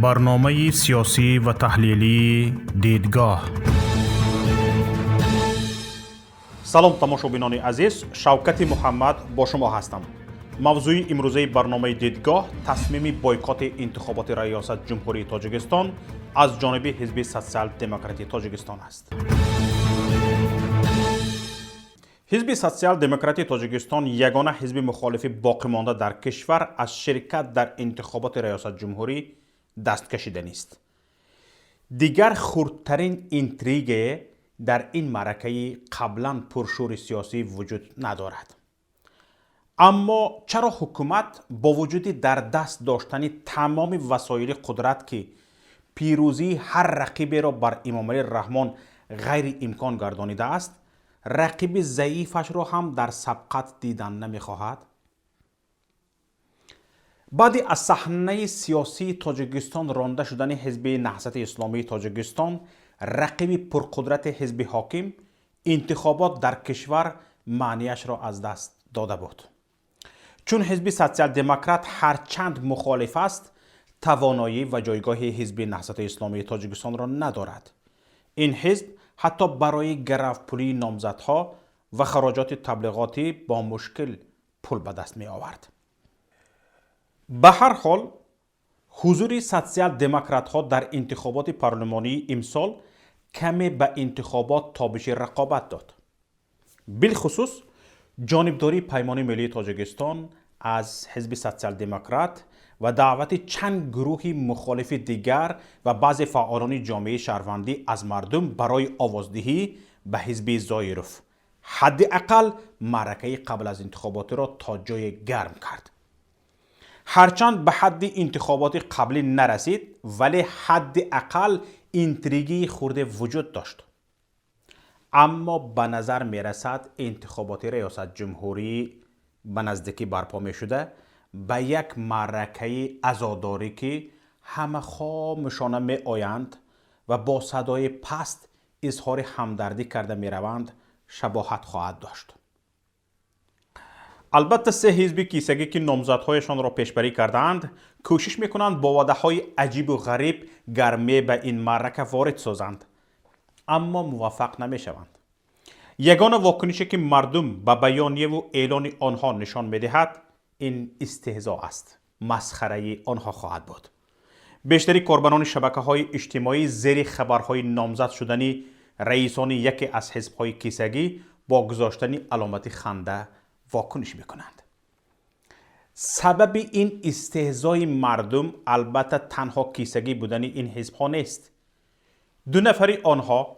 برنامه سیاسی و تحلیلی دیدگاه. سلام تماشابینان عزیز، شوکت محمد با شما هستم. موضوع امروزه برنامه دیدگاه تصمیم بایکات انتخابات ریاست جمهوری تاجیکستان از جانب حزب سوسیال دموکراتی تاجیکستان است. حزب سوسیال دموکراتی تاجیکستان یگانه حزب مخالف باقی مانده در کشور از شرکت در انتخابات ریاست جمهوری دست کشیده نیست. دیگر خردترین اینتریگ در این معرکه قبلا پرشور سیاسی وجود ندارد. اما چرا حکومت با وجود در دست داشتن تمام وسایل قدرت که پیروزی هر رقیبی را بر امامعلی رحمان غیر امکان گردانیده است، رقیب ضعیفش را هم در سبقت دیدن نمیخواهد؟ بعد از صحنه سیاسی تاجیکستان رانده شدن حزب نهضت اسلامی تاجیکستان، رقیب پرقدرت حزب حاکم، انتخابات در کشور معنیش را از دست داده بود. چون حزب سوسیال دموکرات هرچند مخالف است، توانایی و جایگاه حزب نهضت اسلامی تاجیکستان را ندارد. این حزب حتی برای گرفت‌پولی نامزدها و خراجات تبلیغاتی با مشکل پول به دست می آورد. به هر حال حضور سوسیال دموکرات ها در انتخابات پارلمانی امسال کمی به انتخابات تابش رقابت داد. بالخصوص جانبداری پیمان ملی تاجیکستان از حزب سوسیال دموکرات و دعوت چند گروه مخالف دیگر و بعض فعالان جامعه شهروندی از مردم برای آوازدهی به حزب زایروف حداقل معرکه قبل از انتخابات را تا جای گرم کرد. هرچند به حد انتخابات قبلی نرسید، ولی حداقل اینتریگی خورده وجود داشت. اما به نظر می رسد انتخابات ریاست جمهوری به نزدیکی برپا می شده به یک معرکه عزاداری که همه خاموشانه می آیند و با صدای پست اظهار همدردی کرده می روند شباهت خواهد داشت. البته سه حزب کیسگی که نامزدهایشان را پیشبری کردند کوشش میکنند با وعده‌های عجیب و غریب گرمی به این معرکه وارد سازند، اما موفق نمیشوند. یگانه واکنشی که مردم به بیانیه و اعلان آنها نشان میدهد این استهزاء است، مسخره آنها خواهد بود. بیشتری کاربران شبکه‌های اجتماعی زیر خبرهای نامزد شدنی رئیسان یکی از حزب‌های کیسگی با گذاشتن علامت خنده واکنش میکنند. سبب این استهزای مردم البته تنها کیسگی بودن این حزب‌ها نیست. دو نفری آنها،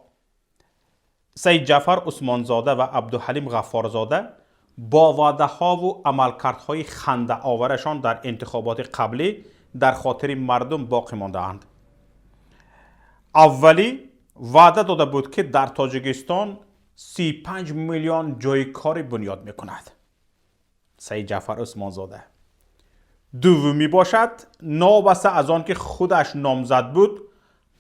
سید جعفر عثمانزاده و عبدالحلیم غفارزاده، با وعده‌ها و عملکردهای خنده آورشان در انتخابات قبلی در خاطر مردم باقی مانده‌اند. اولی وعده داده بود که در تاجیکستان 35 میلیون جای کار بنیاد میکند. سید جعفر عثمانزاده. دومی باشد نابسته از آن که خودش نامزد بود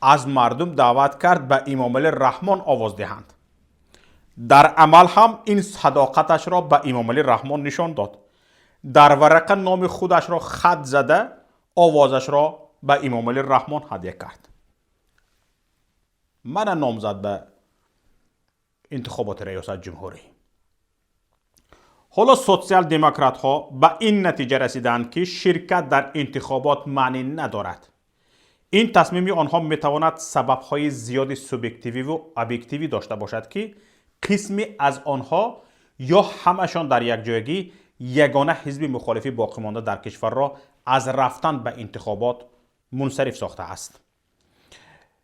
از مردم دعوت کرد به امامعلی رحمان آواز دهند. در عمل هم این صداقتش را به امامعلی رحمان نشان داد. در ورقه نام خودش را خط زده آوازش را به امامعلی رحمان هدیه کرد. من نامزد به انتخابات ریاست جمهوری. حالا سوسیال دموکرات ها به این نتیجه رسیدند که شرکت در انتخابات معنی ندارد. این تصمیم آنها میتواند سبب‌های زیاد سوبیکتیوی و ابجکتیوی داشته باشد که قسمی از آنها یا همشان در یک جایگی یگانه حزب مخالف باقی مانده در کشور را از رفتن به انتخابات منصرف ساخته است.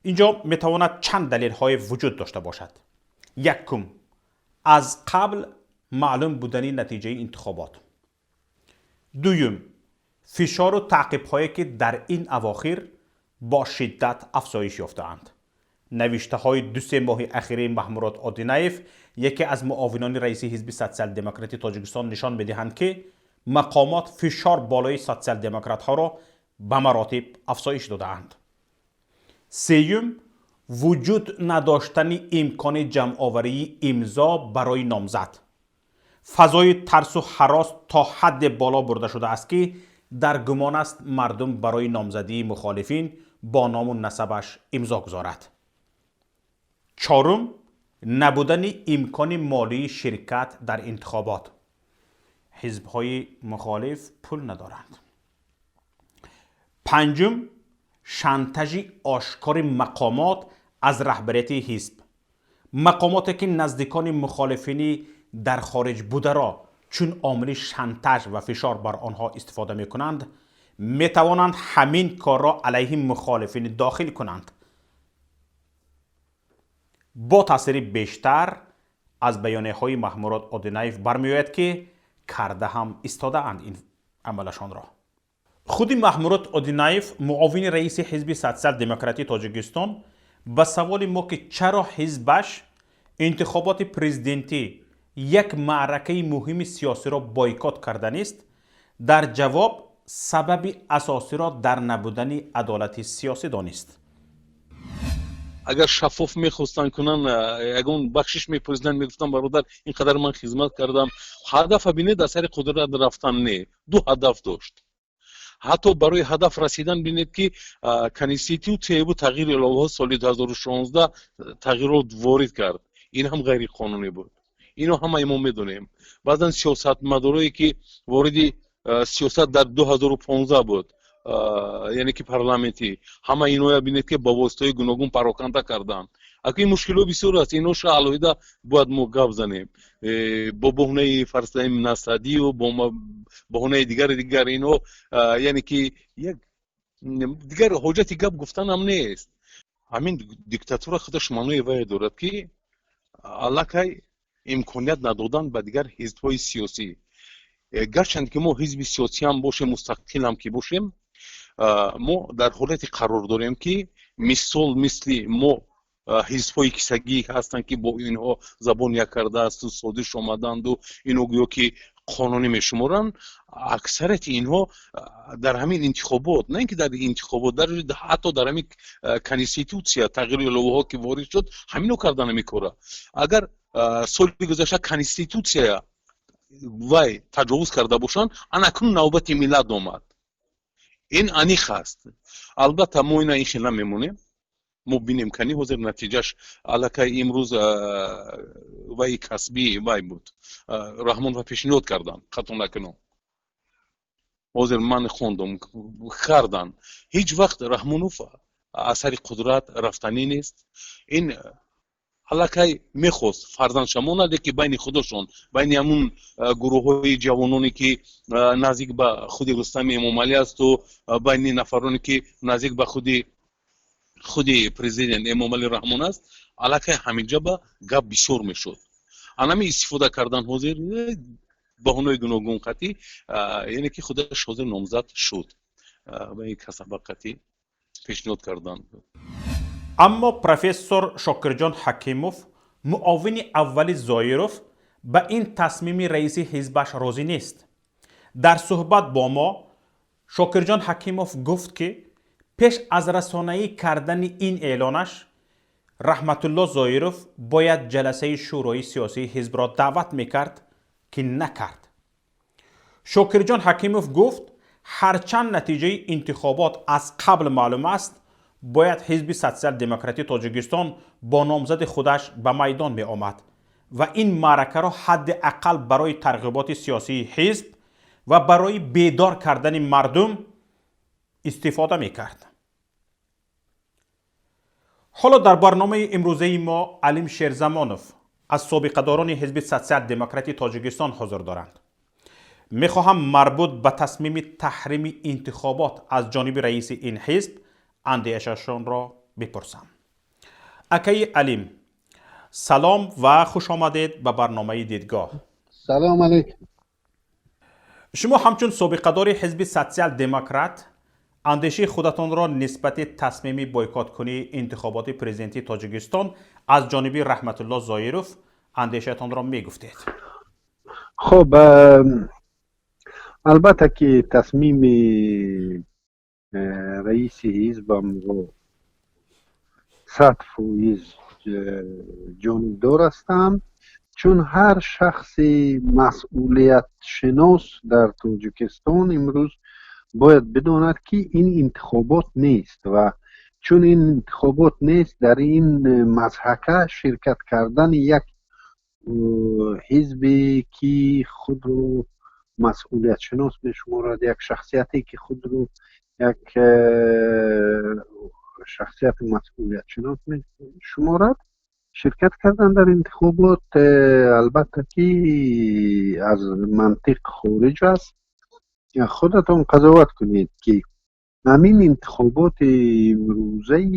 اینجا میتواند چند دلیل های وجود داشته باشد. یکم، از قبل معلوم بودن نتیجه انتخابات. دوم، فشار و تعقیب هایی که در این اواخر با شدت افزایش یافته‌اند. نوشته های 2-3 ماه اخیر محمود آدینایف، یکی از معاونان رئیس حزب سوسیال دموکراتی تاجیکستان، نشان می‌دهند که مقامات فشار بالای سوسیال دموکرات ها را به مراتب افزایش داده‌اند. سوم، وجود نداشتن امکان جمع آوری امضا برای نامزد. فضای ترس و هراس تا حد بالا برده شده است که در گمان است مردم برای نامزدی مخالفین با نام و نسبش امضا گذارد. چهارم، نبودن امکان مالی شرکت در انتخابات. حزب‌های مخالف پول ندارند. پنجم، شانتاژ آشکار مقامات از رهبریت حزب. مقاماتی که نزدیکان مخالفین در خارج بوده را چون عامل شانتاژ و فشار بر آنها استفاده می کنند، می توانند همین کار را علیه مخالفین داخل کنند. با تاثیر بیشتر از بیانیه های محمود اودینایف برمیآید که کرده هم استاده اند این عملشان را. خود محمود اودینایف، معاون رئیس حزب سوسیال دموکراتی تاجیکستان، به سوال ما که چرا حزبش انتخابات پرزیدنتی یک معرکه مهم سیاسی را بایکوت کرده نیست، در جواب سبب اساسی را در نبودن عدالت سیاسی دانست. اگر شفاف میخواستن کنن، اگه بخشش میپرسیدن میگفتن برادر اینقدر من خدمت کردم، هدف بینید از سر قدرت رفتن نه، دو هدف داشت. حتی برای هدف رسیدن بینید که کنستیتوسیای بود تغییر الهه سال 2016 تغییرات وارد کرد، این هم غیر قانونی بود، اینو هم ما میدونیم. بعضن سیاست مدارایی که وارد سیاست در 2015 بود، یعنی که پارلمانتی، همه اینو بینید که با واسطه گوناگون پراکنده کردن. اگه مشکل بسیار است، اینو شالویدا باید ما گپ زنیم با بهونه فرسایم نصدی و با بهونه دیگر اینو، یعنی که یک دیگر حجت گپ گفتن هم نیست. همین دیکتاتور خودش معنی وای دارد که علاقه امکانیت ندادن به دیگر حزب‌های سیاسی. گرچند که ما حزب سیاسی هم باشیم، مستقل هم که باشیم، ما در حالت قرار داریم که مثل ما حزب‌های کیسگی هستند که با اینها زبان یک کرده است و سازش آمدند و اینو گویا که قانونی میشمارن. اکثریت اینها در همین انتخابات، نه اینکه در انتخابات، در حتی در همین کنستیتوسیا تغییر الهه که وارد شد همینو کردن میکره. اگر سال گذشته کنستیتوسیا وای تجاوز کرده باشن، اکنون نوبت ملت آمد. این انیخ است. البته ما این خیلی میمونیم، ما بینیم کنی حاضر نتیجهش علاقه امروز وای کسبی وای بود، رحمان و پیشنهاد کردن خطا نکنم، حاضر من خوندم کردن. هیچ وقت رحمانوف اثر قدرت رفتنی نیست. این علاقه میخواست فرزند شمانده که بین خودشون، بین همون گروه های جوانانی که نزدیک به خود رستم امام علی است و بین نفرانی که نزدیک به خود پرزیدنت امام علی رحمان است، علاقه همینجا به گپ بسیار میشد. انمی استفاده کردن حاضر بهونه گوناگون قطعی، یعنی که خودش حاضر نامزد شد و این کسب قطعی پیشنهاد کردن. اما پروفسور شاکرجان حکیموف، معاون اول زایروف، به این تصمیم رئیس حزبش راضی نیست. در صحبت با ما، شاکرجان حکیموف گفت که پیش از رسانه‌ای کردن این اعلانش، رحمت الله زایروف باید جلسه شورای سیاسی حزب را دعوت میکرد که نکرد. شاکرجان حکیموف گفت هرچند نتیجه انتخابات از قبل معلوم است، باید حزب سوسیال دموکراتی تاجیکستان با نامزد خودش به میدان می آمد و این معرکه را حداقل برای ترغیبات سیاسی حزب و برای بیدار کردن مردم استفاده می کرد. حالا در برنامه امروزه ما علیم شیرزمانوف از سابقه‌داران حزب سوسیال دموکراتی تاجیکستان حضور دارند. می خواهم مربوط به تصمیم تحریم انتخابات از جانب رئیس این حزب اندیششان را بپرسم. اکای علیم، سلام و خوش آمدید به برنامه دیدگاه. سلام علیکم. شما همچون سابقه‌دار حزب سوسیال دموکرات، اندیشه خودتان را نسبت تصمیم بایکوت کنی انتخابات پرزیدنتی تاجیکستان از جانب رحمت الله زایروف اندیشه‌تان را میگفتید. خب البته که تصمیم رئیس حزبم رو 100% جانبدار هستم، چون هر شخص مسئولیت شناس در تاجیکستان امروز باید بداند که این انتخابات نیست و چون این انتخابات نیست، در این مضحکه شرکت کردن یک حزبی که خود رو مسئولیت شناس بشمارد، یک شخصیتی که خود رو یک شخصیت مسئولیت شناس شمارد، شرکت کردن در انتخابات البته که از منطق خارج است. خودتون قضاوت کنید که همین انتخابات امروزه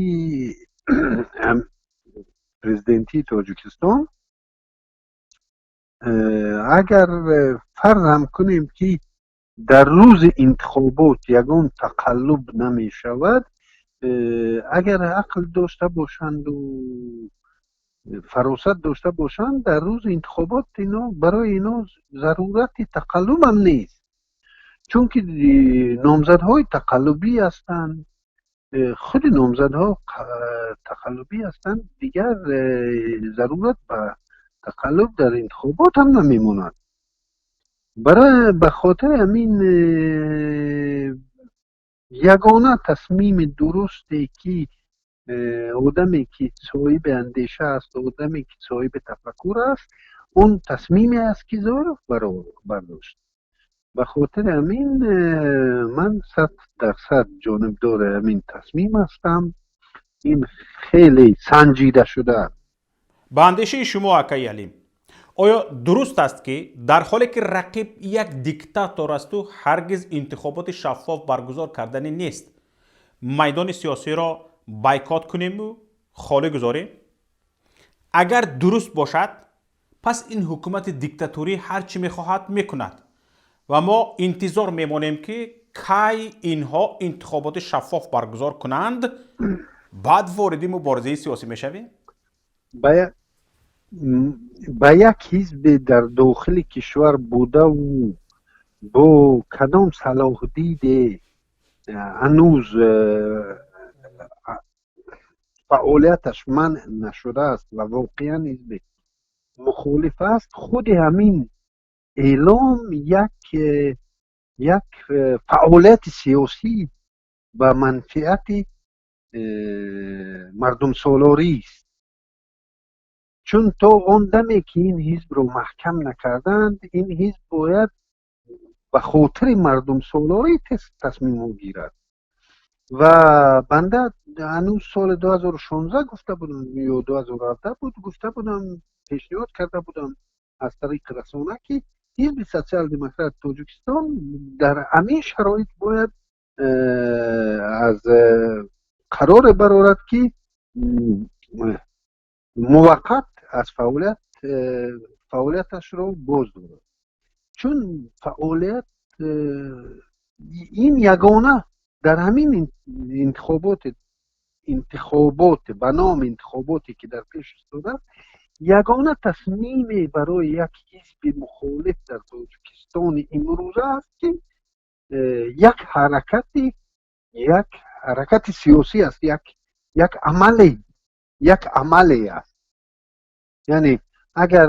پرزیدنتی تاجیکستان، اگر فرض هم کنیم که در روز انتخابات یگان تقلب نمی شود، اگر عقل داشته باشند و فراست داشته باشند، در روز انتخابات اینا برای اینا ضرورت تقلب هم نیست، چون که نامزدهای تقلبی هستند، خود نامزدها تقلبی هستند، دیگر ضرورت به تقلب در انتخابات هم نمیموند. به خاطر همین یگانه تصمیم درستی که آدمی که صاحب اندیشه است، آدمی که صاحب تفکر است، اون تصمیمی است که زار برداشت. به خاطر همین من 100% جانبدار همین تصمیم هستم. این خیلی سنجیده شده. به اندیشه شما آقای علیم، آیا درست است که در حالی که رقیب یک دیکتاتور است و هرگز انتخابات شفاف برگزار کردنی نیست، میدان سیاسی را بایکات کنیم و خالی گذاریم؟ اگر درست باشد، پس این حکومت دیکتاتوری هر چی میخواهد میکند و ما انتظار میمانیم که کی اینها انتخابات شفاف برگزار کنند، بعد وارد مبارزه سیاسی میشویم. با یک حزب در داخل کشور بوده و با کدام صلاح دید هنوز فعالیتش منع نشده است و واقعا حزب مخالف است، خود همین اعلام یک فعالیت سیاسی به منفعت مردم سالاری است. چون تا اون دمی که این حزب رو محکم نکردند، این حزب باید به خاطر مردم سالاری تصمیم گیرد. و بنده هنوز سال 2016 گفته بودم یا 2017 بود، گفته بودم، پیشنهاد کرده بودم از طریق رسانه که حزب سوسیال دموکرات تاجیکستان در همین شرایط باید از قرار برآورد که موقت از فعالیتش رو باز دارد. چون فعالیت این یگانه در همین انتخابات به نام انتخاباتی که در پیش استاده، یگانه تصمیم برای یک حزب مخالف در تاجیکستان امروزه است که یک حرکت سیاسی است، یک عملی است. یعنی اگر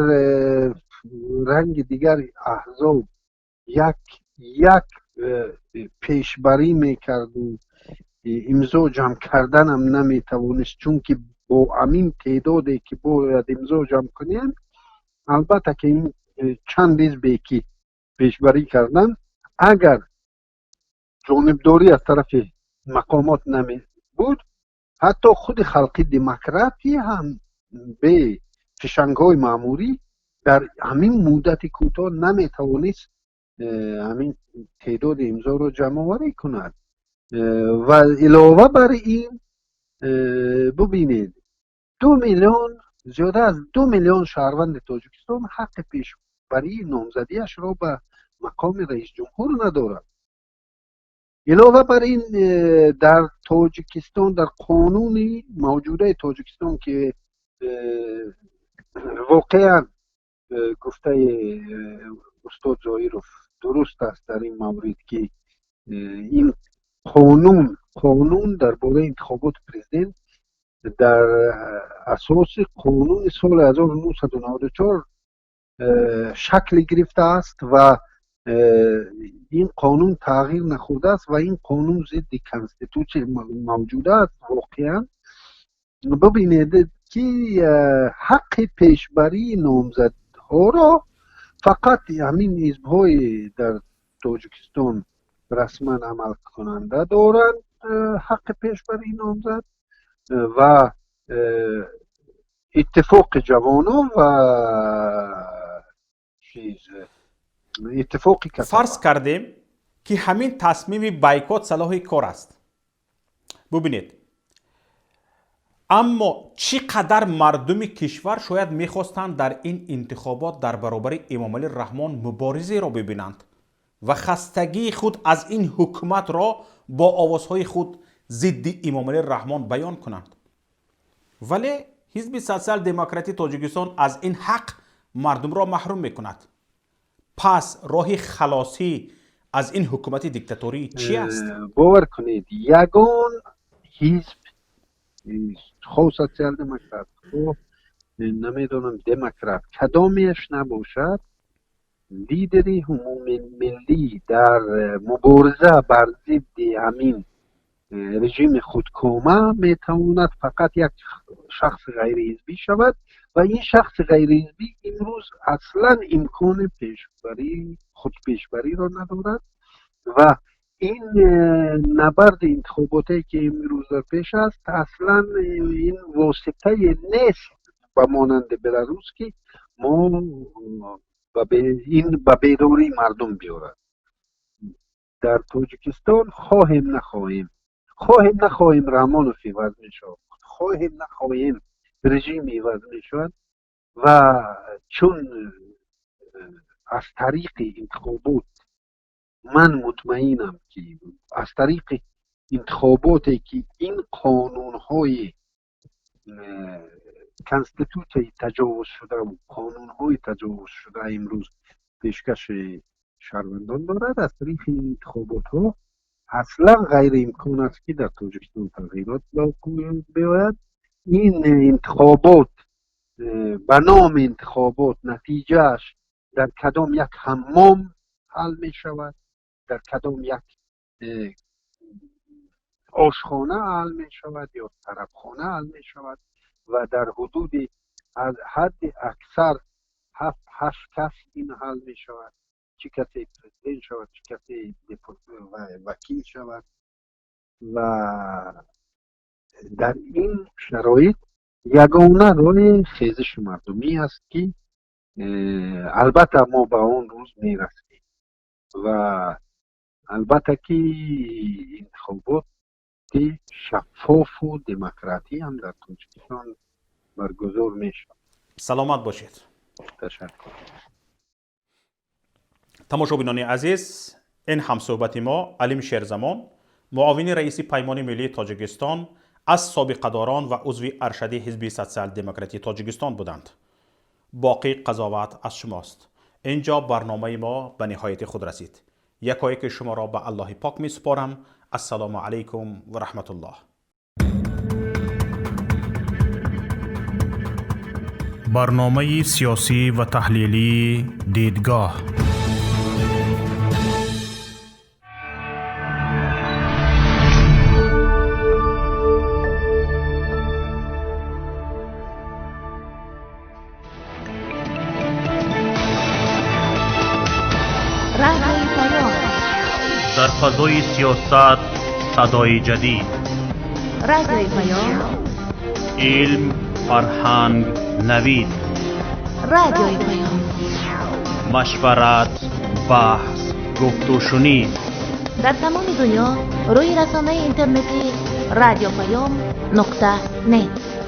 رنگ دیگر احزاب یک پیشبری میکرد و امضا جمع کردن هم نمیتوانست، چون که با همین تعدادی که باید امضا جمع کنیم، البته که این چند حزبی که پیشبری کردن، اگر جانبداری از طرف مقامات نمی بود، حتی خود خلق دموکراتی هم به فشنگ‌های ماموری در همین مدت کوتاه نمیتوانست همین تعداد امضا رو جمع آوری کند. و علاوه بر این ببینید 2 میلیون، زیاده از 2 میلیون شهروند تاجیکستان حق پیشبری نامزدیش را به مقام رئیس جمهور ندارد. علاوه بر این در تاجیکستان، در قانون موجوده تاجیکستان که واقعا گفته استاد زاهرов درست است در این مورد که این قانون درباره انتخابات پرزیدنت در اساس قانون سال 1994 شکل گرفته است و این قانون تغییر نخورده است و این قانون ضد کانستیتوچی موجود است. واقعا ببینید که حق پیشبری نامزدها را فقط همین حزب‌های در تاجیکستان رسما عمل کننده دارند، حق پیشبری نامزد و اتفاق جوانان و اتفاقی که فرض کردیم که همین تصمیم بایکوت صلاح کار است. ببینید، اما چقدر مردم کشور شاید میخواستند در این انتخابات در برابر امام علی رحمان مبارزه را ببینند و خستگی خود از این حکومت را با آوازهای خود ضد امام علی رحمان بیان کنند. ولی حزب سوسیال دموکراتی تاجیکستان از این حق مردم را محروم میکند. پس راه خلاصی از این حکومت دیکتاتوری چی است؟ باور کنید یگان حزب خود سوسیال دموکرات و نمیدونم دموکرات کدامیش نباشد، لیدری عمومی ملی در مبارزه بر ضد همین رژیم خودکامه میتواند فقط یک شخص غیر حزبی شود و این شخص غیر حزبی امروز اصلا امکان خود پیشبری را ندارد و این نبرد انتخاباتی که امروز در پیش است اصلا این واسطه نیست و مانند بلاروس که ما به بیداری مردم بیارد. در تاجیکستان خواهیم نخواهیم رحمانوف عوض میشود، خواهیم نخواهیم رژیم عوض میشود و چون از طریق انتخابات من مطمئنم که از طریق انتخاباتی که این قانون‌های کانستیتوچی تجاوز شده و قانون‌های تجاوز شده امروز پیشکش شهروندان دارد، از طریق انتخابات ها اصلا غیر امکان است که در تاجیکستان تغییرات بیاید. این انتخابات به نام انتخابات نتیجهش در کدام یک حمام حل می شود، در کدام یک آشخانه حل می شود یا طربخانه حل می شود و در حدود از حد اکثر 7-8 کس این حل می شود، چه کسی پرزیدنت شود، چه کسی وکیل شود و در این شرایط یگانه راه خیزش مردمی است که البته ما به اون روز میرسیم و البته که انتخابات شفاف و دموکراتی هم در تاجیکستان برگزار میشه. سلامت باشید. تشکر. تماشاگران عزیز، این همصحبت ما علیم شیرزمان، معاون رئیس پیمان ملی تاجیکستان از سابقه‌داران و عضو ارشد حزب سوسیال دموکراتی تاجیکستان بودند. باقی قضاوت از شماست. اینجا برنامه ما به نهایت خود رسید. یکایک شما را به الله پاک می سپارم. السلام علیکم و رحمت الله. برنامه سیاسی و تحلیلی دیدگاه. در فضای سیاست صدای جدید. رادیوی پیام. علم، فرهنگ، نوید. رادیوی پیام. مشورت، بحث، گفت و شنید. در تمام دنیا روی رسانه اینترنتی رادیو پیام .net